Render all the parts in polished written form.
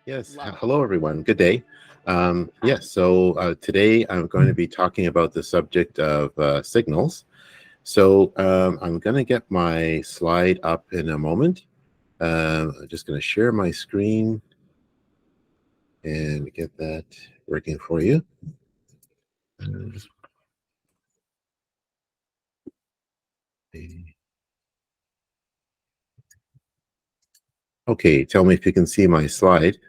Yes. Love it. Hello, everyone. Good day. Yes. So today I'm going to be talking about the subject of signals. I'm going to get my slide up in a moment. I'm just going to share my screen and get that working for you. Okay. Tell me if you can see my slide.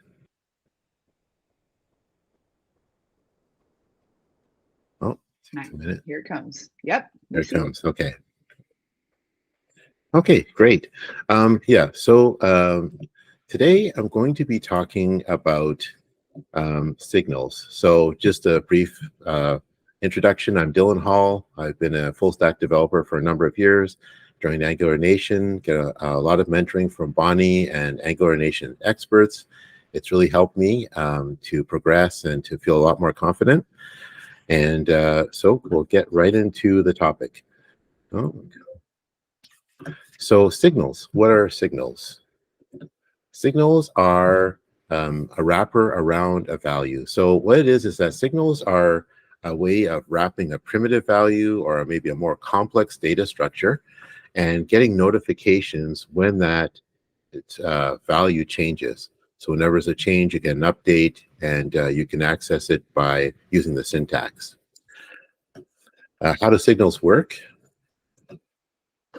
Oh, Nice. a minute. Here it comes. Yep. There it comes. Okay. Okay, great. Today I'm going to be talking about signals. So just a brief introduction. I'm Dylan Hall. I've been a full stack developer for a number of years. Joined Angular Nation, get a lot of mentoring from Bonnie and Angular Nation experts. It's really helped me to progress and to feel a lot more confident. And so we'll get right into the topic. Oh. So signals, what are signals? Signals are a wrapper around a value. So what it is that signals are a way of wrapping a primitive value or maybe a more complex data structure and getting notifications when that value changes. So whenever there's a change, you get an update and you can access it by using the syntax. How do signals work?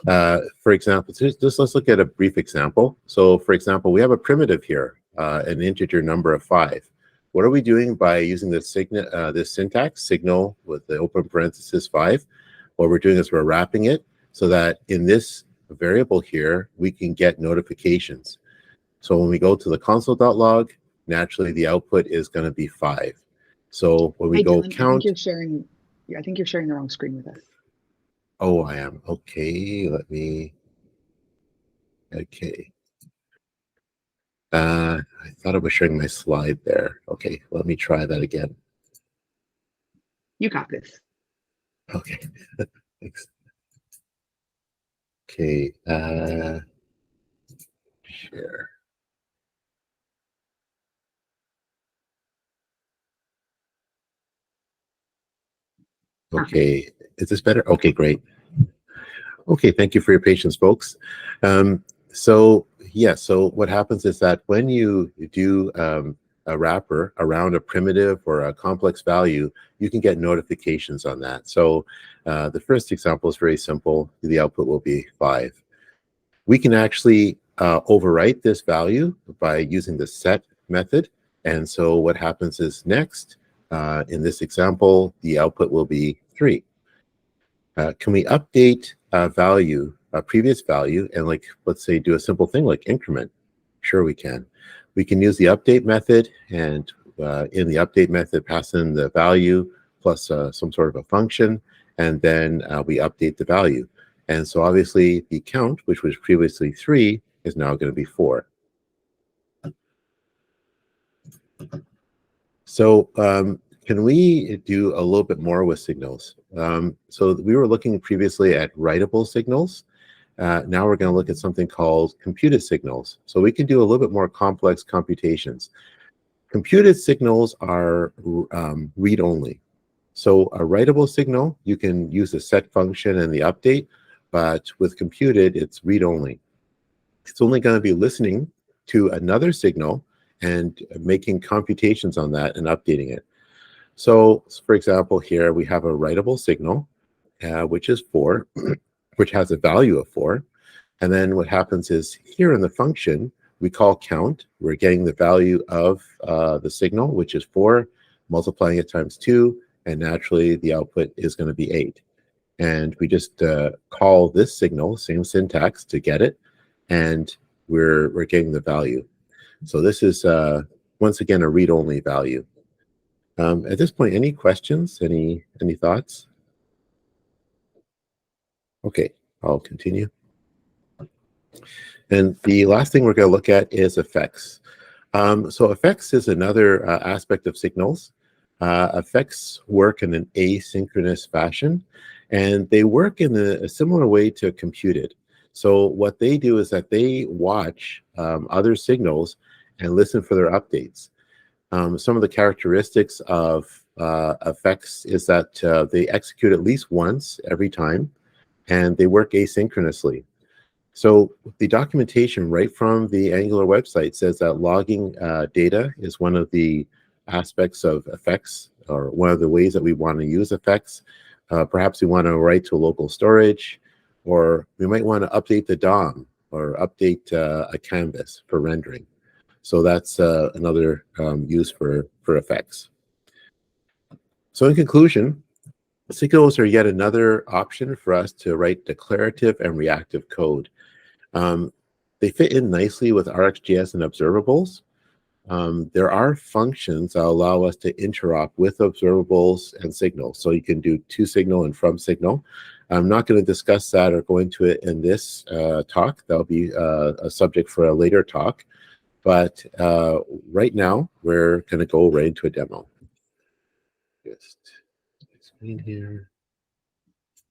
For example, just let's look at a brief example. So for example, we have a primitive here, an integer number of 5. What are we doing by using this syntax, signal with the open parenthesis 5? What we're doing is we're wrapping it so that in this variable here, we can get notifications. So when we go to the console.log, naturally the output is going to be 5. So when we go Dylan, count. I think you're sharing the wrong screen with us. Oh, I am. Okay, okay. I thought I was showing my slide there. Okay, let me try that again. You got this. Okay, thanks. Okay, share. Okay, is this better? Okay, great. Okay, thank you for your patience, folks. So what happens is that when you do a wrapper around a primitive or a complex value, you can get notifications on that. So the first example is very simple. The output will be 5. We can actually overwrite this value by using the set method. And so what happens is next, in this example, the output will be 3. Can we update a previous value, and let's say do a simple thing like increment? Sure, we can. We can use the update method, and in the update method, pass in the value plus some sort of a function, and then we update the value. And so obviously the count, which was previously 3, is now going to be 4. So can we do a little bit more with signals? So we were looking previously at writable signals. Now we're going to look at something called computed signals. So we can do a little bit more complex computations. Computed signals are read-only. So a writable signal, you can use the set function and the update, but with computed, it's read-only. It's only going to be listening to another signal and making computations on that and updating it. So, for example, here we have a writable signal, which is 4, which has a value of 4. And then what happens is here in the function, we call count. We're getting the value of the signal, which is 4, multiplying it times 2, and naturally the output is going to be 8. And we just call this signal, same syntax, to get it, and we're getting the value. So this is, once again, a read-only value. At this point, any questions? Any thoughts? Okay, I'll continue. And the last thing we're going to look at is effects. So effects is another aspect of signals. Effects work in an asynchronous fashion, and they work in a similar way to computed. So what they do is that they watch other signals, and listen for their updates. Some of the characteristics of effects is that they execute at least once every time, and they work asynchronously. So the documentation right from the Angular website says that logging data is one of the aspects of effects, or one of the ways that we want to use effects. Perhaps we want to write to local storage, or we might want to update the DOM or update a canvas for rendering. So that's another use for effects. So in conclusion, signals are yet another option for us to write declarative and reactive code. They fit in nicely with RxJS and observables. There are functions that allow us to interop with observables and signals. So you can do to signal and from signal. I'm not going to discuss that or go into it in this talk. That'll be a subject for a later talk. But right now, we're going to go right into a demo. Just screen here.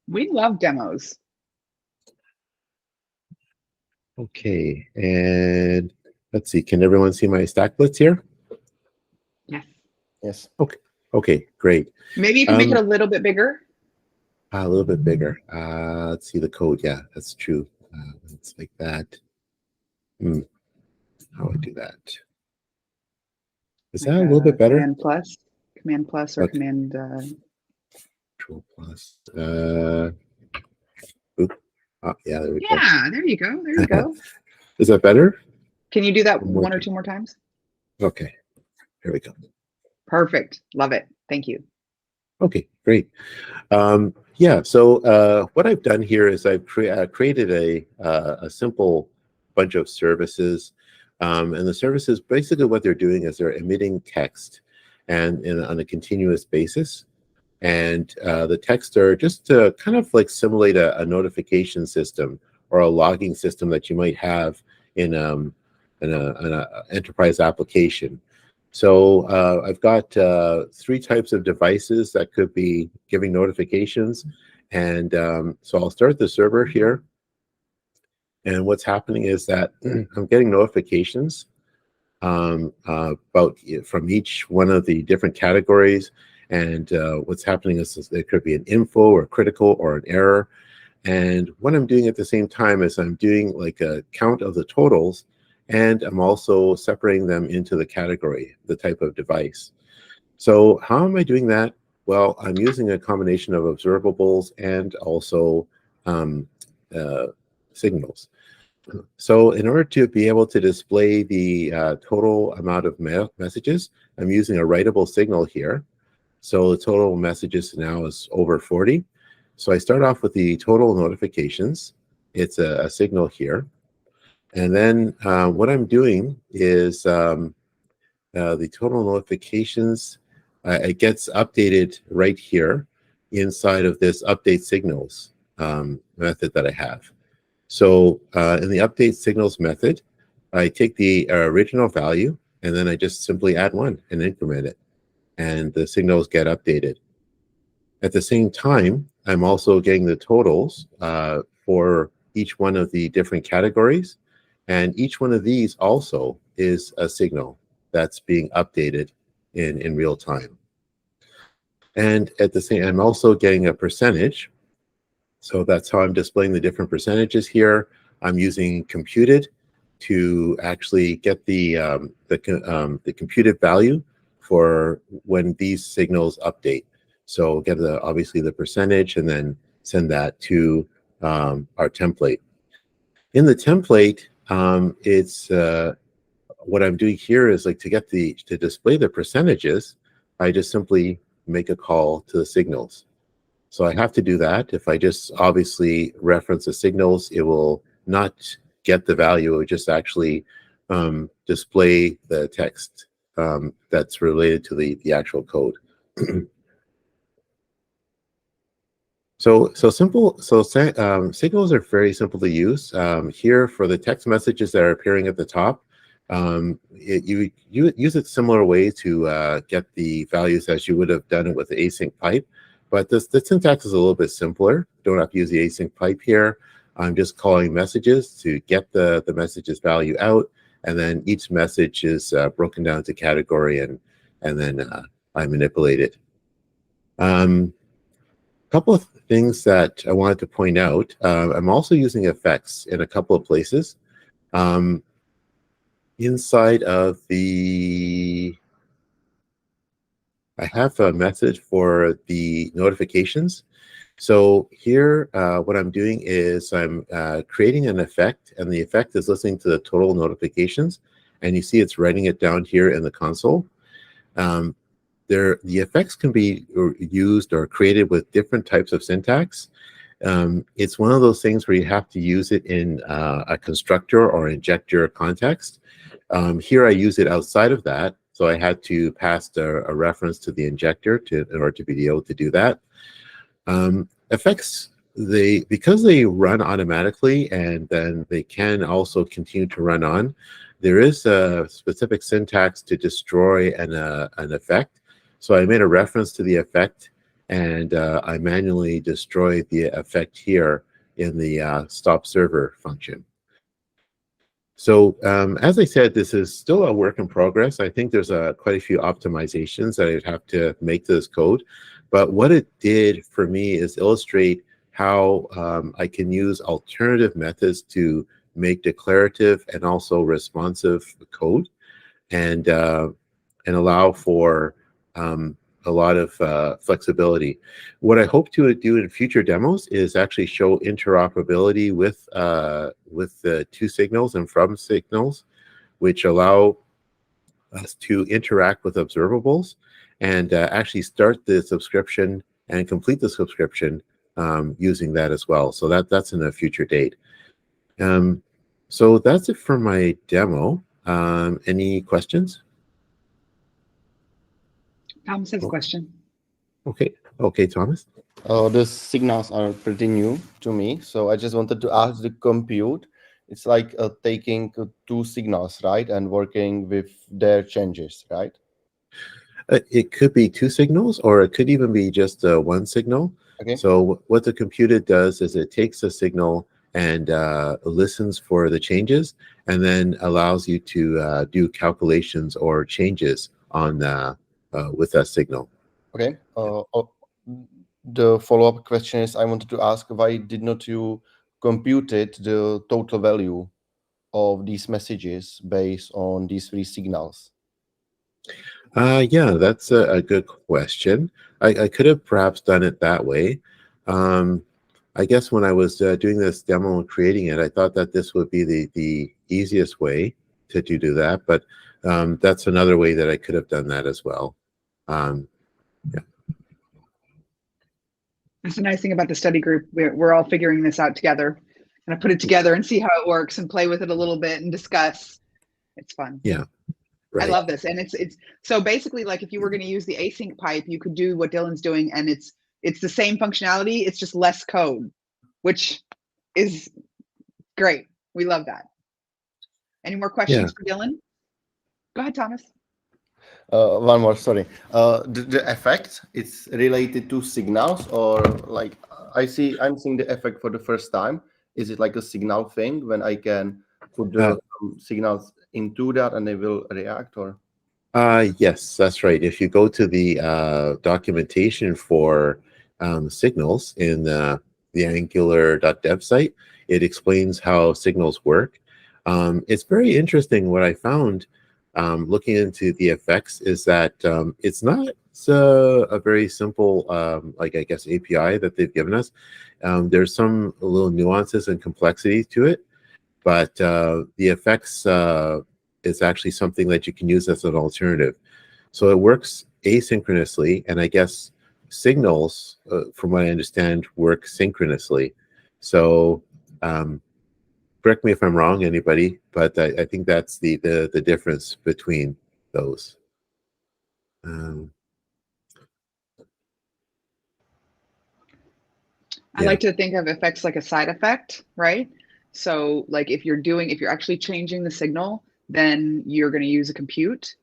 We love demos. Okay, and let's see. Can everyone see my stack blitz here? Yes. Yes. Okay, great. Maybe you can make it a little bit bigger. A little bit bigger. Let's see the code. Yeah, that's true. It's like that. How do I do that? Is that a little bit better? Command plus, or Okay. command. Control plus. Yeah, there we go. Yeah, there you go. There you go. Is that better? Can you do that One more one or time. two more times? Okay, here we go. Perfect. Love it. Thank you. Okay, great. Yeah, so what I've done here is I've created a simple bunch of services. And the services, basically what they're doing is they're emitting text and on a continuous basis. And the text are just to kind of like simulate a notification system or a logging system that you might have in an enterprise application. So I've got 3 types of devices that could be giving notifications. And so I'll start the server here. And what's happening is that I'm getting notifications about from each one of the different categories. And what's happening is there could be an info or critical or an error. And what I'm doing at the same time is I'm doing like a count of the totals, and I'm also separating them into the category, the type of device. So how am I doing that? Well, I'm using a combination of observables and also signals. So in order to be able to display the total amount of messages, I'm using a writable signal here. So the total messages now is over 40. So I start off with the total notifications. It's a signal here. And then what I'm doing is the total notifications, it gets updated right here inside of this update signals method that I have. So in the update signals method, I take the original value and then I just simply add 1 and increment it. And the signals get updated. At the same time, I'm also getting the totals for each one of the different categories. And each one of these also is a signal that's being updated in real time. And at the same, I'm also getting a percentage. So that's how I'm displaying the different percentages here. I'm using computed to actually get the computed value for when these signals update. So get obviously the percentage and then send that to our template. In the template, it's what I'm doing here is like to display the percentages, I just simply make a call to the signals. So I have to do that. If I just obviously reference the signals, it will not get the value. It will just actually display the text that's related to the actual code. Signals are very simple to use. Here for the text messages that are appearing at the top, you use it similar way to get the values as you would have done it with the async pipe. But the syntax is a little bit simpler. Don't have to use the async pipe here. I'm just calling messages to get the messages value out, and then each message is broken down to category, and then I manipulate it. Couple of things that I wanted to point out. I'm also using effects in a couple of places. Inside of I have a message for the notifications. So here, what I'm doing is I'm creating an effect, and the effect is listening to the total notifications, and you see it's writing it down here in the console. The effects can be used or created with different types of syntax. It's one of those things where you have to use it in a constructor or injector context. Here I use it outside of that, so I had to pass a reference to the injector in order to be able to do that. Effects, because they run automatically and then they can also continue to run on, there is a specific syntax to destroy an effect. So I made a reference to the effect, and I manually destroyed the effect here in the stop server function. So as I said, this is still a work in progress. I think there's quite a few optimizations that I'd have to make to this code. But what it did for me is illustrate how I can use alternative methods to make declarative and also responsive code, and allow for a lot of flexibility. What I hope to do in future demos is actually show interoperability with the to signals and from signals, which allow us to interact with observables and actually start the subscription and complete the subscription using that as well. So that's in a future date. So that's it for my demo. Any questions? Thomas has a question. Okay, Thomas. The signals are pretty new to me, so I just wanted to ask the compute. It's like taking two signals, right, and working with their changes, right? It could be two signals, or it could even be just one signal. Okay. So what the computer does is it takes a signal and listens for the changes, and then allows you to do calculations or changes on with that signal. Okay. The follow-up question is, I wanted to ask, why did not you compute the total value of these messages based on these three signals? Yeah, that's a good question. I could have perhaps done it that way. I guess when I was doing this demo and creating it, I thought that this would be the easiest way to do that, but that's another way that I could have done that as well. Yeah. That's the nice thing about the study group. We're all figuring this out together. And I put it together and see how it works and play with it a little bit and discuss. It's fun. Yeah. Right. I love this. And it's so basically, like, if you were going to use the async pipe, you could do what Dylan's doing, and it's the same functionality, it's just less code, which is great. We love that. Any more questions for Dylan? Go ahead, Thomas. One more, sorry. The effect, it's related to signals, or like I'm seeing the effect for the first time. Is it like a signal thing when I can put the signals into that and they will react, or? Yes, that's right. If you go to the documentation for signals in the angular.dev site, it explains how signals work. It's very interesting. What I found looking into the effects is that it's not a very simple, like, I guess, API that they've given us. There's some little nuances and complexity to it, but the effects is actually something that you can use as an alternative. So it works asynchronously, and I guess signals, from what I understand, work synchronously. So correct me if I'm wrong, anybody, but I think that's the difference between those. I like to think of effects like a side effect, right? So like if you're actually changing the signal, then you're going to use a compute.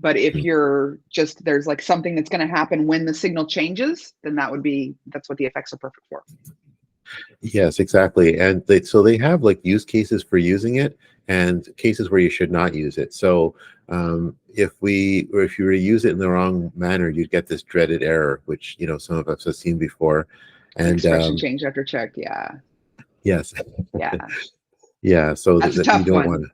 But if you're just, there's like something that's going to happen when the signal changes, then that's what the effects are perfect for. Yes, exactly. And so they have like use cases for using it and cases where you should not use it. So if you were to use it in the wrong manner, you'd get this dreaded error, which some of us have seen before. And Expression change after check. Yeah. yes, Yeah. yeah. So That's a you tough don't one. want to.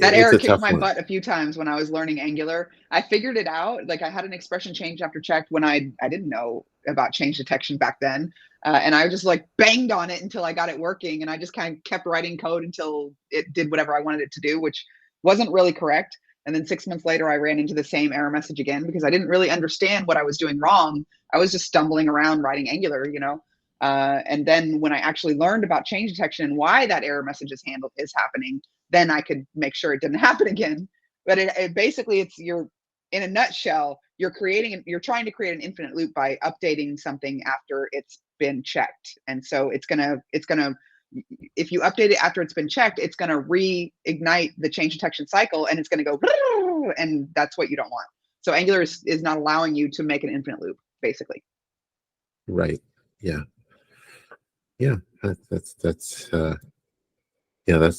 That It's error a kicked tough my one. butt a few times when I was learning Angular. I figured it out. Like I had an expression change after check when I didn't know about change detection back then. And I just like banged on it until I got it working. And I just kind of kept writing code until it did whatever I wanted it to do, which wasn't really correct. And then 6 months later, I ran into the same error message again because I didn't really understand what I was doing wrong. I was just stumbling around writing Angular, and then when I actually learned about change detection and why that error message is happening, then I could make sure it didn't happen again. But it basically, you're in a nutshell, you're trying to create an infinite loop by updating something after it's been checked. And so it's gonna, if you update it after it's been checked, it's gonna reignite the change detection cycle and it's gonna go, and that's what you don't want. So Angular is not allowing you to make an infinite loop, basically. Right. Yeah. Yeah. That's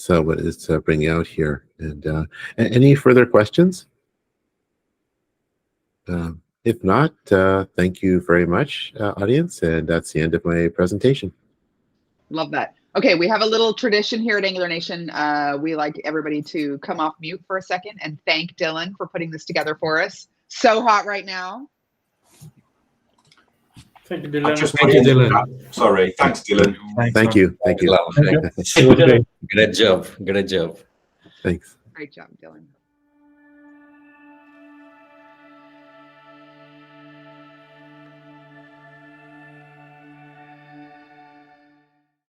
what it's bringing out here. And any further questions? If not, thank you very much, audience. And that's the end of my presentation. Love that. Okay, we have a little tradition here at Angular Nation. We like everybody to come off mute for a second and thank Dylan for putting this together for us. So hot right now. Thank you, Dylan. Thank you, Dylan. Sorry. Thanks, Dylan. Thank you. Thank you. Thank you. Great job. Great job. Thanks. Great job, Dylan.